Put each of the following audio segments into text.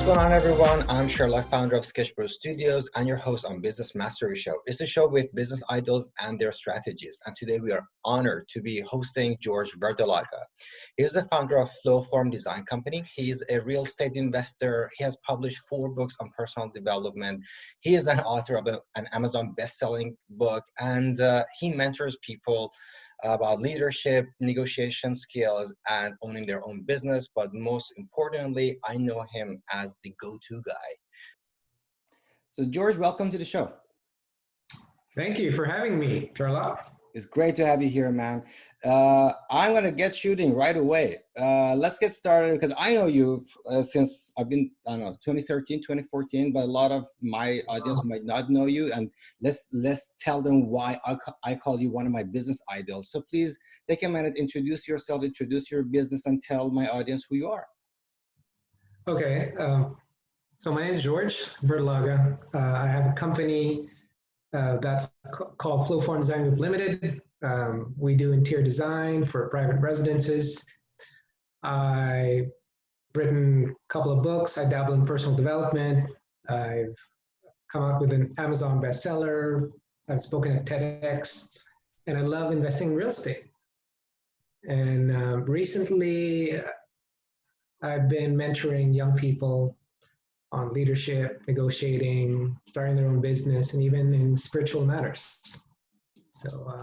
going on, everyone? I'm Sherlock, founder of Sketchbro Studios and your host on Business Mastery Show. It's a show with business idols and their strategies. And today we are honored to be hosting George Verdolaga. He is the founder of Flowform Design Company. He is a real estate investor. He has published 4 books on personal development. He is an author of an Amazon best-selling book, and he mentors people about leadership, negotiation skills, and owning their own business. But most importantly, I know him as the go-to guy. So George, welcome to the show. Thank you for having me, Sherlock. It's great to have you here, man. I'm going to get shooting right away. Let's get started because I know you since I've been, 2013, 2014, but a lot of my audience might not know you. And let's tell them why I call you one of my business idols. So please take a minute, introduce yourself, introduce your business, and tell my audience who you are. Okay. So my name is George Verdolaga. I have a company that's called Flowform Design Group Limited. We do interior design for private residences. I've written a couple of books. I dabble in personal development. I've come out with an Amazon bestseller. I've spoken at TEDx, and I love investing in real estate. And recently, I've been mentoring young people on leadership, negotiating, starting their own business, and even in spiritual matters. So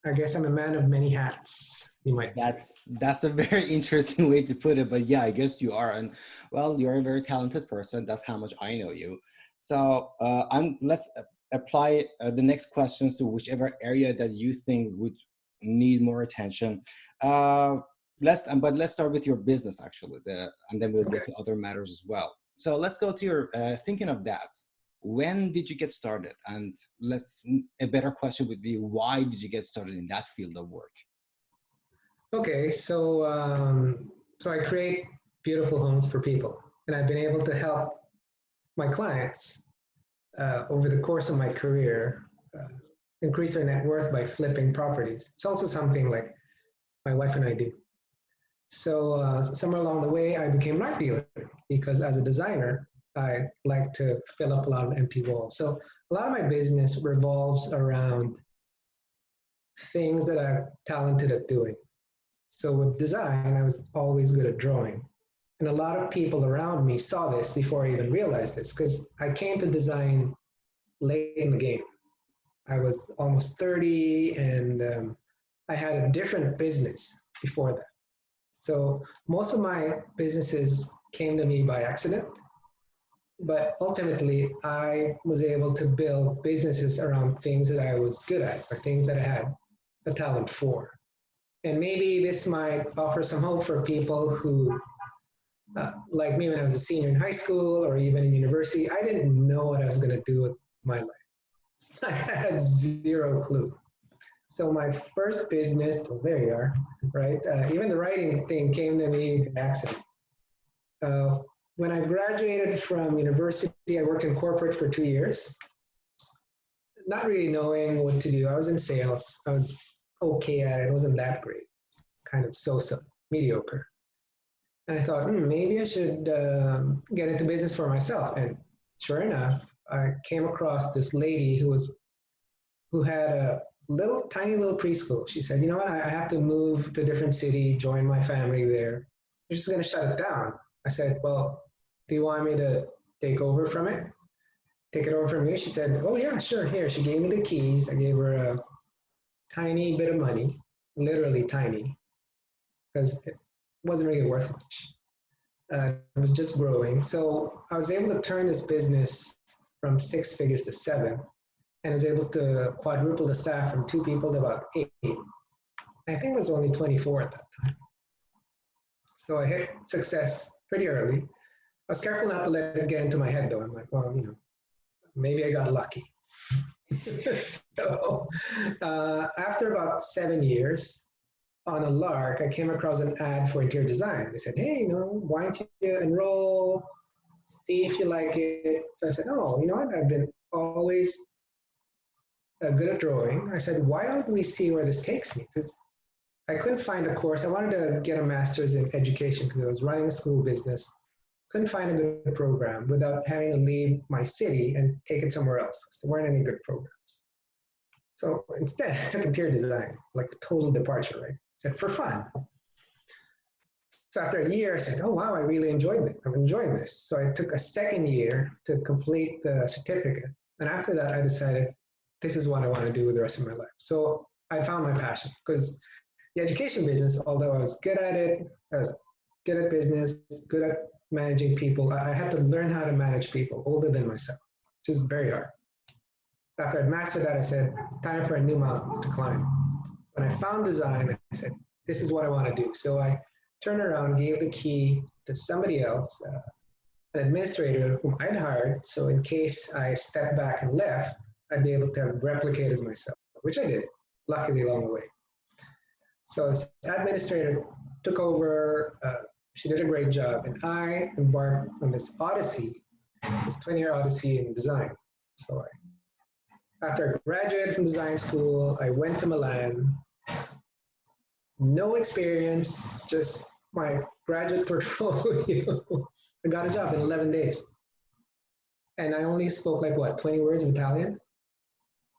I guess I'm a man of many hats, you might say. That's a very interesting way to put it, but yeah, I guess you are. And well, you're a very talented person. That's how much I know you. So let's apply the next questions to whichever area that you think would need more attention. Let's start with your business actually, and then we'll get to other matters as well. So let's go to your thinking of that. When did you get started? And a better question would be, why did you get started in that field of work? Okay, so I create beautiful homes for people, and I've been able to help my clients over the course of my career increase their net worth by flipping properties. It's also something like my wife and I do. So somewhere along the way, I became an art dealer because as a designer, I like to fill up a lot of empty walls. So a lot of my business revolves around things that I'm talented at doing. So with design, I was always good at drawing. And a lot of people around me saw this before I even realized this, because I came to design late in the game. I was almost 30, and I had a different business before that. So most of my businesses came to me by accident, but ultimately I was able to build businesses around things that I was good at or things that I had a talent for. And maybe this might offer some hope for people who, like me when I was a senior in high school or even in university, I didn't know what I was going to do with my life. I had zero clue. So my first business, well, there you are, right? Even the writing thing came to me by accident. When I graduated from university, I worked in corporate for 2 years, not really knowing what to do. I was in sales. I was okay at it. It wasn't that great. It's kind of so-so, mediocre. And I thought, maybe I should get into business for myself. And sure enough, I came across this lady who had a tiny little preschool. She said, you know what, I have to move to a different city, join my family there. They're just going to shut it down. I said, well, do you want me to take over from it? Take it over from you? She said, oh yeah, sure, here. She gave me the keys. I gave her a tiny bit of money, literally tiny, because it wasn't really worth much. It was just growing. So I was able to turn this business from 6 figures to 7. And was able to quadruple the staff from 2 people to about 8. I think it was only 24 at that time. So I hit success pretty early. I was careful not to let it get into my head though. I'm like, well, maybe I got lucky. So after about 7 years, on a lark, I came across an ad for interior design. They said, hey, why don't you enroll, see if you like it. So I said, oh, you know what, I've been always good at drawing. I said, why don't we see where this takes me? Because I couldn't find a course. I wanted to get a master's in education because I was running a school business. couldn't find a good program without having to leave my city and take it somewhere else because there weren't any good programs. So instead, I took interior design, like a total departure, right? I said, for fun. So after a year, I said, oh, wow, I really enjoyed it. I'm enjoying this. So I took a second year to complete the certificate. And after that, I decided this is what I want to do with the rest of my life. So I found my passion because the education business, although I was good at it, I was good at business, good at managing people, I had to learn how to manage people older than myself, which is very hard. After I'd mastered that, I said, time for a new mountain to climb. When I found design, I said, this is what I want to do. So I turned around, gave the key to somebody else, an administrator whom I'd hired. So in case I stepped back and left, I'd be able to have replicated myself, which I did, luckily along the way. So this administrator took over, she did a great job, and I embarked on this odyssey, this 20-year odyssey in design. So after I graduated from design school, I went to Milan. No experience, just my graduate portfolio. I got a job in 11 days. And I only spoke like, what, 20 words of Italian?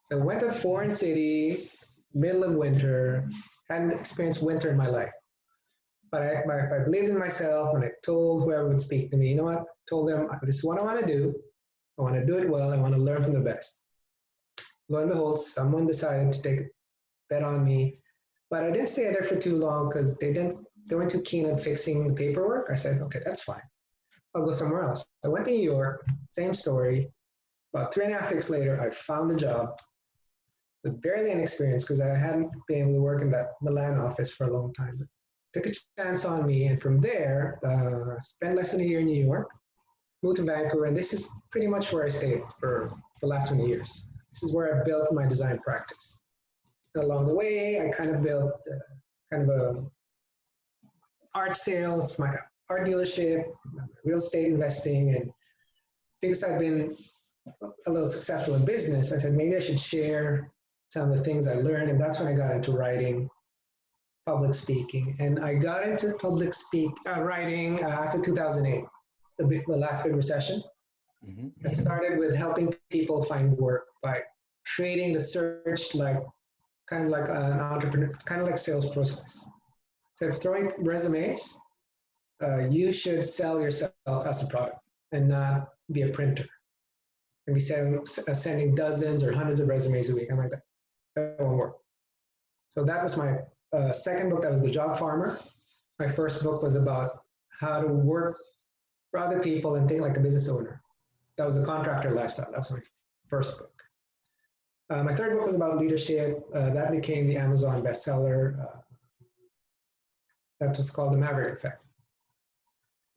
So I went to a foreign city, middle of winter, hadn't experienced winter in my life. But I believed in myself, and I told whoever would speak to me, you know what? I told them, this is what I want to do. I want to do it well. I want to learn from the best. Lo and behold, someone decided to take a bet on me. But I didn't stay there for too long because they weren't too keen on fixing the paperwork. I said, okay, that's fine. I'll go somewhere else. I went to New York, same story. About 3.5 weeks later, I found a job with barely any experience because I hadn't been able to work in that Milan office for a long time. But took a chance on me, and from there, spent less than a year in New York, moved to Vancouver, and this is pretty much where I stayed for the last 20 years. This is where I built my design practice. Along the way, I kind of built kind of a art sales, my art dealership, real estate investing, and because I've been a little successful in business, I said maybe I should share some of the things I learned, and that's when I got into writing, public speaking, and I got into public writing after 2008, the last big recession. Mm-hmm. I started with helping people find work by creating the search kind of like an entrepreneur, kind of like sales process. So throwing resumes, you should sell yourself as a product and not be a printer and be sending dozens or hundreds of resumes a week. I'm like, that won't work. So that was my second book. That was The Job Farmer. My first book was about how to work for other people and think like a business owner. That was The Contractor Lifestyle. That was my first book. My third book was about leadership. That became the Amazon bestseller. That was called The Maverick Effect.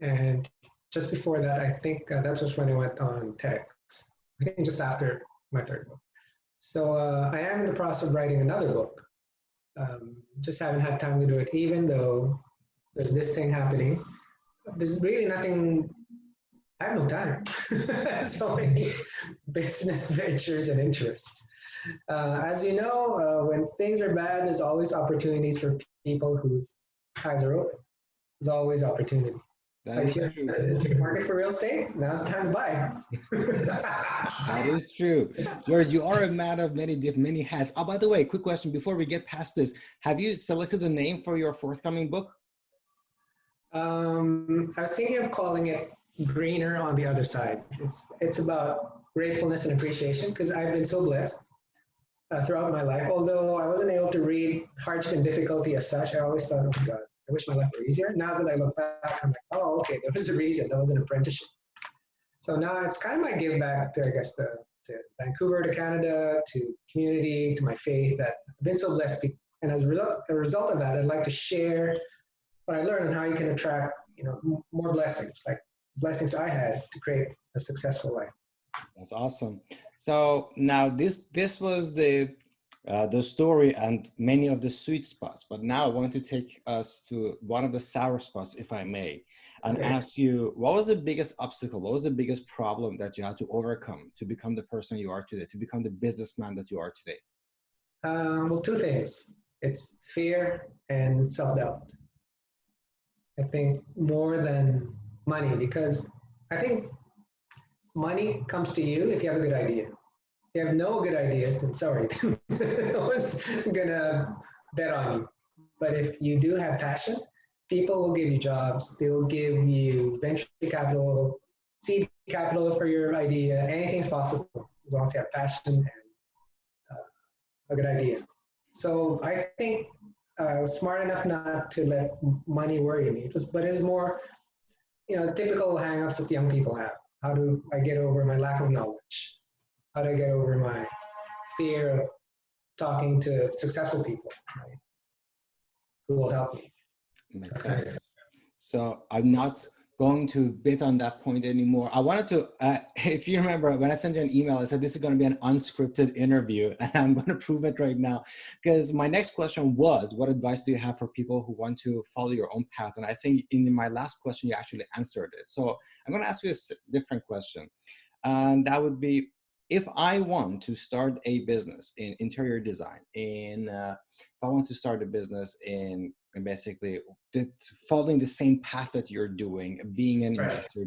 And just before that, I think that was when I went on TEDx. I think just after my third book. So I am in the process of writing another book. Just haven't had time to do it, even though there's this thing happening. There's really nothing, I have no time. So many business ventures and interests. As you know, when things are bad, there's always opportunities for people whose eyes are open. There's always opportunity. That is true. If you're market for real estate, now's the time to buy. That is true. George, you are a man of many hats. Oh, by the way, quick question before we get past this. Have you selected a name for your forthcoming book? I was thinking of calling it Greener on the Other Side. It's about gratefulness and appreciation because I've been so blessed throughout my life. Although I wasn't able to read hardship and difficulty as such, I always thought, oh my God, I wish my life were easier. Now that I look back, I'm like, oh, okay, there was a reason. That was an apprenticeship. So now it's kind of my give back to, I guess, to Vancouver, to Canada, to community, to my faith that I've been so blessed. And as a result of that, I'd like to share what I learned and how you can attract, more blessings, like blessings I had to create a successful life. That's awesome. So now this was the story and many of the sweet spots, but now I want to take us to one of the sour spots, if I may, and ask you, what was the biggest obstacle? What was the biggest problem that you had to overcome to become the person you are today, to become the businessman that you are today? Well, two things. It's fear and self-doubt. I think more than money, because I think money comes to you if you have a good idea. If you have no good ideas, then sorry, no one's gonna bet on you. But if you do have passion, people will give you jobs. They will give you venture capital, seed capital for your idea. Anything's possible as long as you have passion and a good idea. So I think I was smart enough not to let money worry me. But it's more, the typical hangups that young people have. How do I get over my lack of knowledge? How do I get over my fear of talking to successful people, right, who will help me? Makes sense. So I'm not going to bit on that point anymore. I wanted to, if you remember, when I sent you an email, I said this is going to be an unscripted interview, and I'm going to prove it right now. Because my next question was, what advice do you have for people who want to follow your own path? And I think in my last question, you actually answered it. So I'm going to ask you a different question. And that would be, if I want to start a business in interior design, if I want to start a business in basically following the same path that you're doing, being an investor,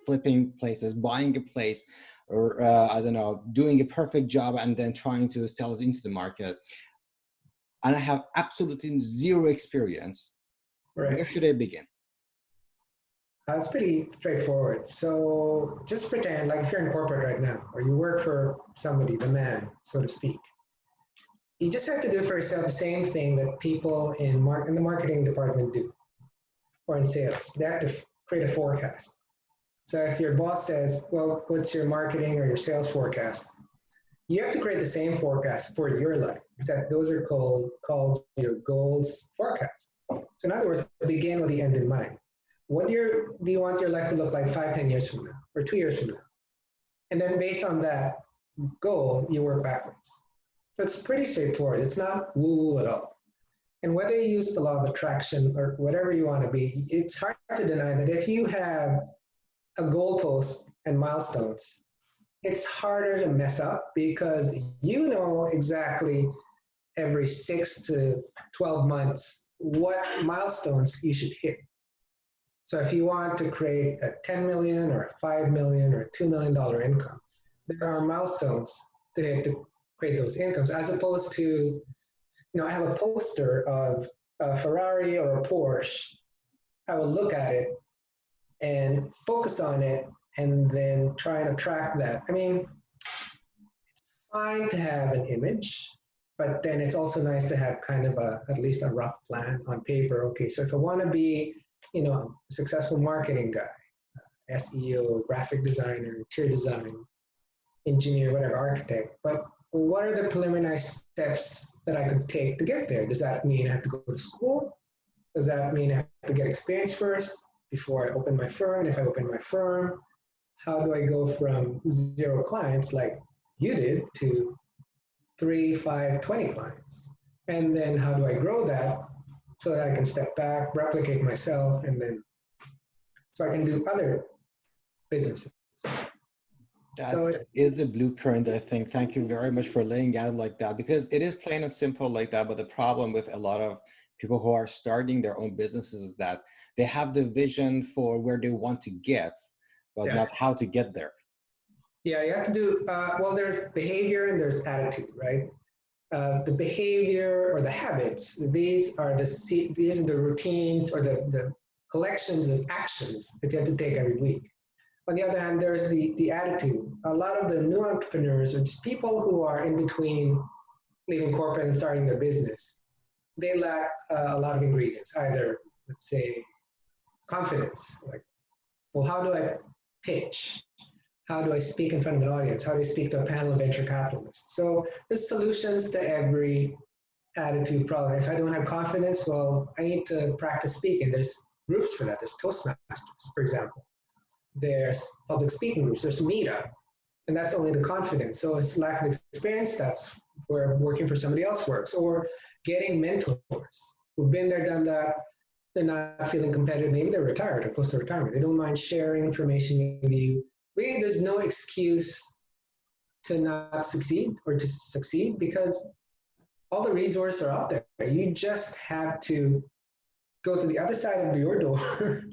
flipping places, buying a place, or I don't know, doing a perfect job and then trying to sell it into the market, and I have absolutely zero experience, where should I begin? It's pretty straightforward. So just pretend like if you're in corporate right now, or you work for somebody, the man, so to speak. You just have to do for yourself the same thing that people in the marketing department do, or in sales. They have to create a forecast. So if your boss says, well, what's your marketing or your sales forecast? You have to create the same forecast for your life, except those are called your goals forecast. So in other words, begin with the end in mind. What do you want your life to look like 5, 10 years from now, or 2 years from now? And then based on that goal, you work backwards. So it's pretty straightforward. It's not woo-woo at all. And whether you use the law of attraction or whatever you want to be, it's hard to deny that if you have a goalpost and milestones, it's harder to mess up because you know exactly every 6 to 12 months what milestones you should hit. So if you want to create a 10 million or a 5 million or a $2 million income, there are milestones to hit to create those incomes, as opposed to, I have a poster of a Ferrari or a Porsche. I will look at it and focus on it and then try and attract that. I mean, it's fine to have an image, but then it's also nice to have kind of at least a rough plan on paper. Okay, so if I want to be, a successful marketing guy, SEO, graphic designer, interior design, engineer, whatever, architect, but what are the preliminary steps that I could take to get there? Does that mean I have to go to school? Does that mean I have to get experience first before I open my firm? And if I open my firm, how do I go from 0 clients like you did to 3, 5, 20 clients? And then how do I grow that so that I can step back, replicate myself, and then so I can do other businesses? That is the blueprint, I think. Thank you very much for laying out like that, because it is plain and simple like that. But the problem with a lot of people who are starting their own businesses is that they have the vision for where they want to get, but not how to get there. Yeah, you have to do, well, there's behavior and there's attitude, right? The behavior or the habits, these are the routines or the collections of actions that you have to take every week. On the other hand, there's the attitude. A lot of the new entrepreneurs are just people who are in between leaving corporate and starting their business. They lack a lot of ingredients, either, let's say, confidence. Like, well, how do I pitch? How do I speak in front of an audience? How do I speak to a panel of venture capitalists? So there's solutions to every attitude problem. If I don't have confidence, well, I need to practice speaking. There's groups for that. There's Toastmasters, for example. There's public speaking groups. There's Meetup. And that's only the confidence. So it's lack of experience. That's where working for somebody else works. Or getting mentors who've been there, done that. They're not feeling competitive. Maybe they're retired or close to retirement. They don't mind sharing information with you. Really, there's no excuse to not succeed or to succeed because all the resources are out there. You just have to go to the other side of your door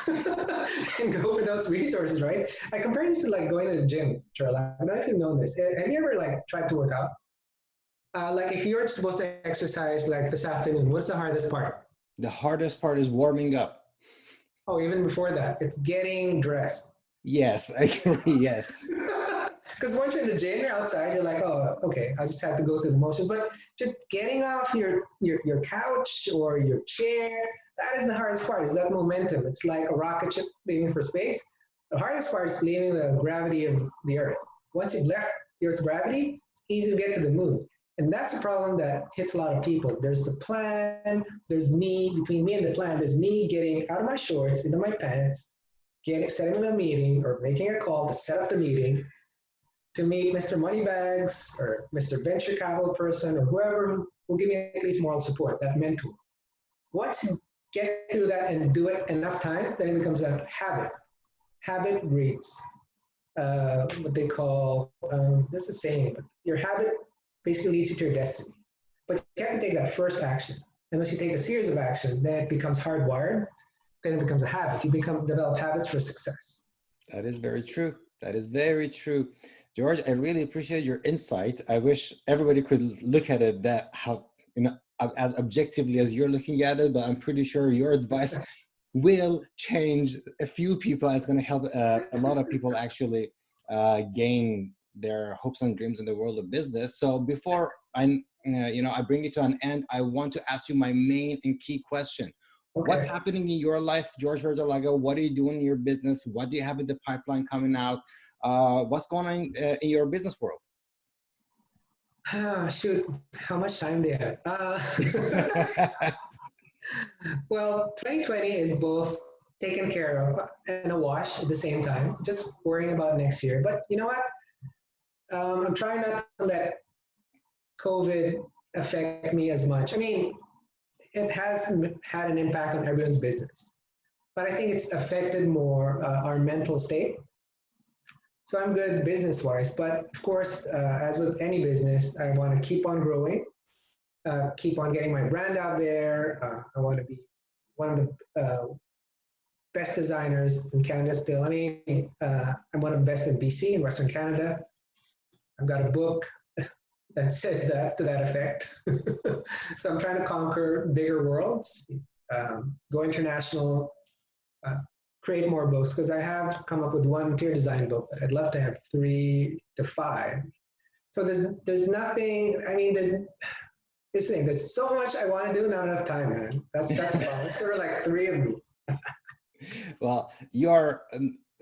and go for those resources, right? I compare this to like going to the gym, Sherlock. I don't know if you've known this. Have you ever like tried to work out? Like if you're supposed to exercise like this afternoon, what's the hardest part? The hardest part is warming up. Oh, even before that, it's getting dressed. Yes, I agree. Yes. Because once you're in the gym, you're outside, you're like, oh, okay, I just have to go through the motions. But just getting off your couch or your chair, that is the hardest part, is that momentum. It's like a rocket ship leaving for space. The hardest part is leaving the gravity of the earth. Once you've left Earth's gravity, it's easy to get to the moon. And that's a problem that hits a lot of people. There's the plan, there's me, between me and the plan, there's me getting out of my shorts, into my pants, setting a meeting or making a call to set up the meeting to meet Mr. Moneybags or Mr. Venture Capital person or whoever will give me at least moral support, that mentor. Once you get through that and do it enough times, then it becomes a habit. Habit breeds what they call, there's a saying, but your habit basically leads you to your destiny. But you have to take that first action. And once you take a series of action, then it becomes hardwired, then it becomes a habit. You develop habits for success. That is very true. That is very true. George, I really appreciate your insight. I wish everybody could look at it that how, as objectively as you're looking at it, but I'm pretty sure your advice will change a few people. It's going to help a lot of people actually gain their hopes and dreams in the world of business. So before I bring it to an end, I want to ask you my main and key question. Okay. What's happening in your life, George Verdolaga? What are you doing in your business? What do you have in the pipeline coming out? What's going on in your business world? Shoot, how much time do you have? Well, 2020 is both taken care of and a wash at the same time, just worrying about next year. But you know what? I'm trying not to let COVID affect me as much. I mean, it has had an impact on everyone's business, but I think it's affected more our mental state. So I'm good business-wise, but of course, as with any business, I want to keep on growing, keep on getting my brand out there. I want to be one of the best designers in Canada still. I mean, I'm one of the best in BC, in Western Canada. I've got a book that says that, to that effect. So I'm trying to conquer bigger worlds, go international, create more books, because I have come up with one interior design book, but I'd love to have 3 to 5. So there's nothing, I mean, there's so much I want to do, not enough time, man. That's the problem. There were like 3 of me. Well,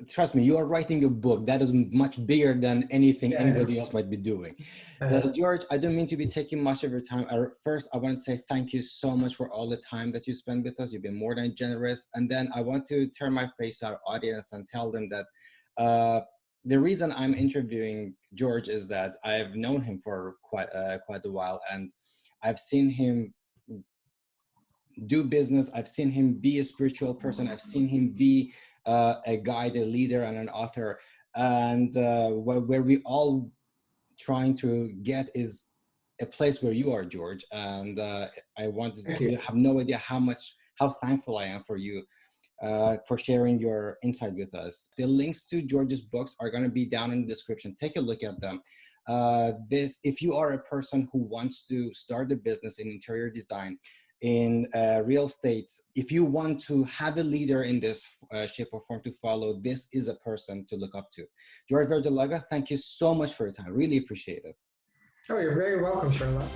trust me, you are writing a book that is much bigger than anything anybody else might be doing. So, George, I don't mean to be taking much of your time. First, I want to say thank you so much for all the time that you spend with us. You've been more than generous. And then I want to turn my face to our audience and tell them that the reason I'm interviewing George is that I've known him for quite a while, and I've seen him do business. I've seen him be a spiritual person. I've seen him be a guide, a leader, and an author. And where we all trying to get is a place where you are, George. And I wanted to have no idea how thankful I am for you for sharing your insight with us. The links to George's books are going to be down in the description. Take a look at them. If you are a person who wants to start a business in interior design, in real estate, if you want to have a leader in this shape or form to follow, this is a person to look up to. George Verdolaga, thank you so much for your time. Really appreciate it. Oh, you're very welcome, Sherlock.